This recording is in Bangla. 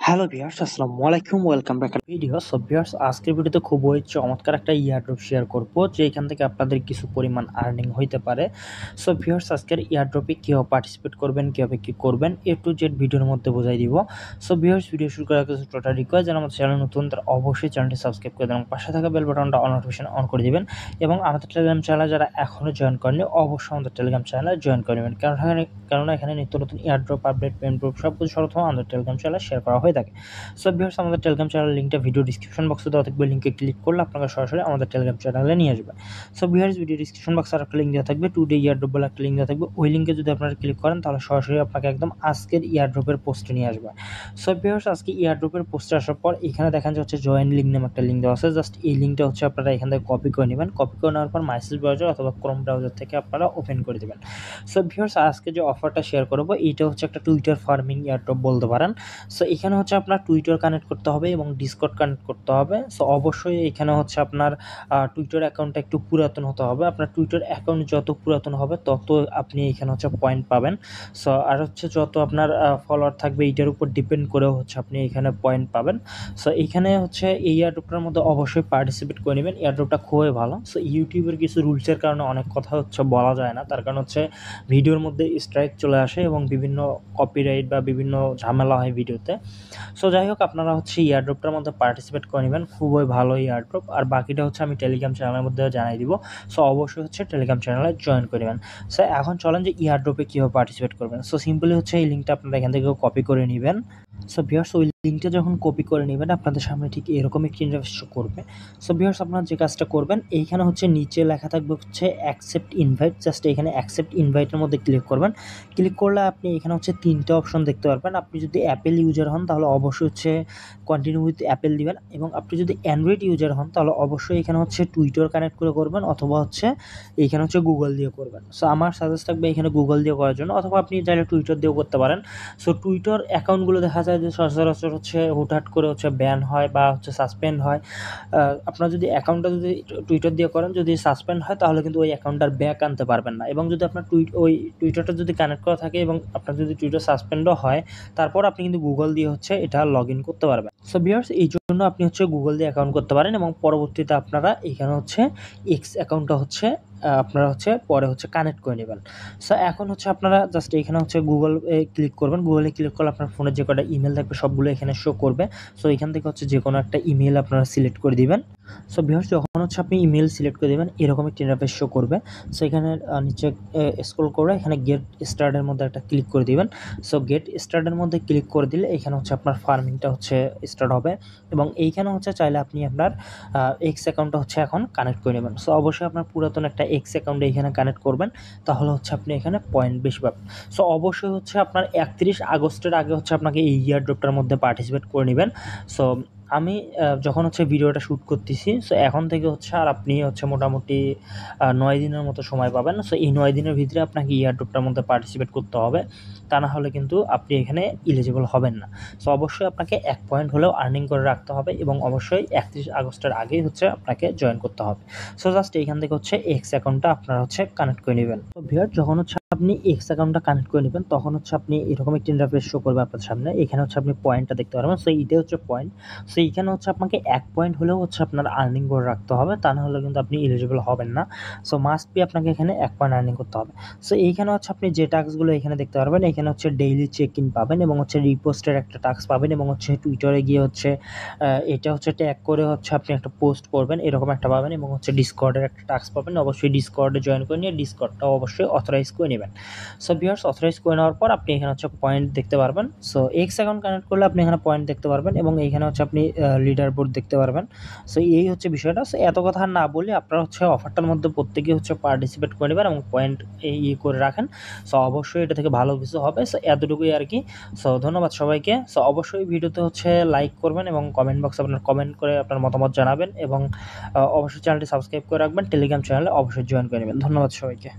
হ্যালো ভিউয়ার্স, আসসালামু আলাইকুম। Welcome back video. So viewers, আজকের ভিডিওতে খুবই চমৎকার একটা ইয়ারড্রপ শেয়ার করব, যেখান থেকে আপনাদের কিছু পরিমাণ আর্নিং হইতে পারে। সো ভিউয়ার্স, আজকের ইয়ারড্রপে কীভাবে পার্টিসিপেট করবেন, কীভাবে কী করবেন, এ টু জেড ভিডিওর মধ্যে বোঝাই দিব। সো ভিউয়ার্স, ভিডিও শুরু করার কিছু টোটাল রিকোয়েস্ট, যারা আমাদের চ্যানেল নতুন তারা অবশ্যই চ্যানেলটি সাবস্ক্রাইব করে দেবেন এবং পাশে থাকা বেল বাটনটা অন নোটিফিকেশন অন করে দিবেন। এবং আমাদের টেলিগ্রাম চ্যানেলে যারা এখনও জয়েন করেনি, অবশ্যই আমাদের টেলিগ্রাম চ্যানেলে জয়েন করে নেবেন, কারণ এখানে নিত্য নতুন ইয়ারড্রপ আপডেট, পেমেন্ট প্রুফ সব কিছু সর্বপ্রথম আমাদের টেলিগ্রাম চ্যানেলে শেয়ার করা হয়ে থাকে। সো ভিউয়ার্স, আমাদের টেলিগ্রাম চ্যানেলের লিঙ্কটা ভিডিও ডিসক্রিপশন বক্সে দেওয়া থাকবে। লিঙ্কে ক্লিক করলে আপনাকে সরাসরি আমাদের টেলিগ্রাম চ্যানেলে নিয়ে আসবে। সো ভিউয়ার্স, ভিডিও ডিসক্রিপশন বক্সে আর একটা লিঙ্ক দেওয়া থাকবে, টুডে ইয়ারড্রপ বলে একটা লিঙ্ক দেওয়া থাকবে। ওই লিঙ্কে যদি আপনারা ক্লিক করেন তাহলে সরাসরি আপনাকে একদম আজকের ইয়ারড্রপের পোস্টে নিয়ে আসবে। সো ভিউয়ার্স, আজকে ইয়ারড্রপের পোস্টে আসার পর এখানে দেখেন যে হচ্ছে জয়েন লিঙ্ক নামে একটা লিঙ্ক দেওয়া আছে। জাস্ট এই লিঙ্কটা হচ্ছে আপনারা এখান থেকে কপি করে নেবেন। কপি করে নেওয়ার পর মাইসেজ ব্রাউজার অথবা ক্রোম ব্রাউজার থেকে আপনারা ওপেন করে দেবেন। সো ভিউয়ার্স, আজকে যে অফারটা শেয়ার করবো এইটা হচ্ছে একটা টুইটার ফার্মিং ইয়ারড্রপ বলতে পারেন। সো এখানে হচ্ছে আপনার টুইটার কানেক্ট করতে হবে এবং ডিসকর্ড কানেক্ট করতে হবে। সো অবশ্যই এখানে হচ্ছে আপনার টুইটার অ্যাকাউন্টটা একটু পুরাতন হতে হবে। আপনার টুইটার অ্যাকাউন্ট যত পুরাতন হবে তত আপনি এখানে হচ্ছে পয়েন্ট পাবেন। সো আর হচ্ছে যত আপনার ফলোয়ার থাকবে এইটার উপর ডিপেন্ড করেও হচ্ছে আপনি এখানে পয়েন্ট পাবেন। সো এইখানে হচ্ছে এই এয়ারড্রপটার মধ্যে অবশ্যই পার্টিসিপেট করে নেবেন। এয়ারড্রপটা খুবই ভালো। সো ইউটিউবের কিছু রুলসের কারণে অনেক কথা হচ্ছে বলা যায় না, তার কারণ হচ্ছে ভিডিওর মধ্যে স্ট্রাইক চলে আসে এবং বিভিন্ন কপিরাইট বা বিভিন্ন ঝামেলা হয় ভিডিওতে। সো যাই হোক, আপনারা হচ্ছে ইয়ারড্রপটার মধ্যে পার্টিসিপেট করে নেবেন। খুবই ভালো ইয়ারড্রপ। আর বাকিটা হচ্ছে আমি টেলিগ্রাম চ্যানেলের মধ্যে জানিয়ে দিব। সো অবশ্যই হচ্ছে টেলিগ্রাম চ্যানেলে জয়েন করে নেবেন। সো এখন চলেন যে ইয়ারড্রপে কীভাবে পার্টিসিপেট করবেন। সো সিম্পলি হচ্ছে এই লিঙ্কটা আপনারা এখান থেকে কপি করে নেবেন। সো ভিউয়ার্স, ওই লিঙ্কটা যখন কপি করে নেবেন আপনাদের সামনে ঠিক এরকম একটি ইন্টারফেস শো করবে। সো ভিউয়ার্স, আপনারা যে কাজটা করবেন, এইখানে হচ্ছে নিচে লেখা থাকবে হচ্ছে অ্যাকসেপ্ট ইনভাইট। জাস্ট এখানে অ্যাকসেপ্ট ইনভাইটের মধ্যে ক্লিক করবেন। ক্লিক করলে আপনি এখানে হচ্ছে 3টে অপশন দেখতে পারবেন। আপনি যদি অ্যাপেল ইউজার হন তাহলে অবশ্যই হচ্ছে কন্টিনিউ উইথ অ্যাপেল দিবেন, এবং আপনি যদি অ্যান্ড্রয়েড ইউজার হন তাহলে অবশ্যই এখানে হচ্ছে টুইটার কানেক্ট করে করবেন, অথবা হচ্ছে এইখানে হচ্ছে গুগল দিয়ে করবেন। সো আমার সাজেস্ট থাকবে এখানে গুগল দিয়ে করার জন্য, অথবা আপনি চাইলে টুইটার দিয়েও করতে পারেন। সো টুইটার অ্যাকাউন্টগুলো দেখা যায় যে সচরাচর হচ্ছে হুটহাট করে হচ্ছে ব্যান হয় বা হচ্ছে সাসপেন্ড হয়। আপনার যদি অ্যাকাউন্টটা যদি টুইটার দিয়ে করেন, যদি সাসপেন্ড হয় তাহলে কিন্তু ওই অ্যাকাউন্টটার ব্যাক আনতে পারবেন না। এবং যদি আপনার ওই টুইটারটা যদি কানেক্ট করা থাকে এবং আপনার যদি টুইটার সাসপেন্ডও হয়, তারপর আপনি কিন্তু গুগল দিয়ে হচ্ছে এটা লগ ইন করতে পারবেন। সো ভিউয়ার্স, এই জন্য আপনি হচ্ছে গুগল দিয়ে অ্যাকাউন্ট করতে পারেন এবং পরবর্তীতে আপনারা এখানে হচ্ছে এক্স অ্যাকাউন্টটা হচ্ছে আপনারা হচ্ছে পরে হচ্ছে কানেক্ট করে নেবেন। সো এখন হচ্ছে আপনারা জাস্ট এখানে হচ্ছে গুগলে ক্লিক করবেন। গুগলে ক্লিক করলে আপনার ফোনে যে কটা ইমেল থাকবে সবগুলো এখানে শো করবে। সো এখান থেকে হচ্ছে যে কোনো একটা ইমেল আপনারা সিলেক্ট করে দিবেন। সো ভিউয়ার্স, যখন হচ্ছে আপনি ইমেল সিলেক্ট করে দেবেন এরকম একটা ইন্টারফেস শো করবে। সো এখানে নিচে স্ক্রল করে এখানে গেট স্টার্টের মধ্যে একটা ক্লিক করে দিবেন। সো গেট স্টার্টের মধ্যে ক্লিক করে দিলে এখানে হচ্ছে আপনার ফার্মিংটা হচ্ছে স্টার্ট হবে, এবং এইখানে হচ্ছে চাইলে আপনি আপনার এক্স অ্যাকাউন্টটা হচ্ছে এখন কানেক্ট করে নেবেন। সো অবশ্যই আপনার পুরাতন একটা এক্স অ্যাকাউন্টে এখানে কানেক্ট করবেন, তাহলে হচ্ছে আপনি এখানে পয়েন্ট বেশি পাবেন। সো অবশ্যই হচ্ছে আপনার 31 আগস্টের আগে হচ্ছে আপনাকে এই ইয়ারড্রপটার মধ্যে পার্টিসিপেট করে নেবেন। সো আমি যখন হচ্ছে ভিডিওটা শ্যুট করতেছি, সো এখন থেকে হচ্ছে আর আপনি হচ্ছে মোটামুটি 9 দিনের মতো সময় পাবেন। সো এই 9 দিনের ভিতরে আপনাকে ইয়ারড্রপটার মধ্যে পার্টিসিপেট করতে হবে, তা না হলে কিন্তু আপনি এখানে এলিজিবল হবেন না। সো অবশ্যই আপনাকে 1 পয়েন্ট হলেও আর্নিং করে রাখতে হবে, এবং অবশ্যই 31 আগস্টের আগেই হচ্ছে আপনাকে জয়েন করতে হবে। সো জাস্ট এইখান থেকে হচ্ছে এক্স অ্যাকাউন্টটা আপনারা হচ্ছে কানেক্ট করে নেবেন। তো ভিউয়ার, যখন হচ্ছে আপনি এক্স অ্যাকাউন্টটা কানেক্ট করে নেবেন তখন হচ্ছে আপনি এরকম একটি ইন্টারফেস শো করবে আপনার সামনে। এখানে হচ্ছে আপনি পয়েন্টটা দেখতে পারবেন। সো এইটাই হচ্ছে পয়েন্ট। সো এইখানে হচ্ছে আপনাকে 1 পয়েন্ট হলেও হচ্ছে আপনার আর্নিং করে রাখতে হবে, তা না হলে কিন্তু আপনি এলিজিবল হবেন না। সো মাস্ট বি আপনাকে এখানে 1 পয়েন্ট আর্নিং করতে হবে। সো এইখানে হচ্ছে আপনি যে টাস্কগুলো এখানে দেখতে পারবেন, এখানে হচ্ছে ডেইলি চেক ইন পাবেন, এবং হচ্ছে রিপোস্টের একটা টাস্ক পাবেন, এবং হচ্ছে টুইটারে গিয়ে হচ্ছে এটা হচ্ছে ট্যাগ করে হচ্ছে আপনি একটা পোস্ট করবেন, এরকম একটা পাবেন, এবং হচ্ছে ডিসকর্ডের একটা টাস্ক পাবেন। অবশ্যই ডিসকর্ডে জয়েন করে নিয়ে ডিসকর্ডটাও অবশ্যই অথরাইজ করে নেবেন। সো ভিউয়ার্স, অথরাইজ করে নেওয়ার পর আপনি এখানে হচ্ছে পয়েন্ট দেখতে পারবেন। সো এক্স অ্যাকাউন্ট কানেক্ট করলে আপনি এখানে পয়েন্ট দেখতে পারবেন, এবং এইখানে হচ্ছে আপনি লিডার বোর্ড দেখতে পারবেন। সো এই হচ্ছে বিষয়টা। সো এত কথা না বলে আপনারা হচ্ছে অফারটার মধ্যে প্রত্যেকেই হচ্ছে পার্টিসিপেট করে নেবেন এবং পয়েন্ট করে রাখেন। সো অবশ্যই এটা থেকে ভালো কিছু হবে। সো এতটুকুই আর কি। সো ধন্যবাদ সবাইকে। সো অবশ্যই ভিডিওতে হচ্ছে লাইক করবেন এবং কমেন্ট বক্সে আপনার কমেন্ট করে আপনার মতামত জানাবেন, এবং অবশ্যই চ্যানেলটি সাবস্ক্রাইব করে রাখবেন। টেলিগ্রাম চ্যানেলে অবশ্যই জয়েন করে নেবেন। ধন্যবাদ সবাইকে।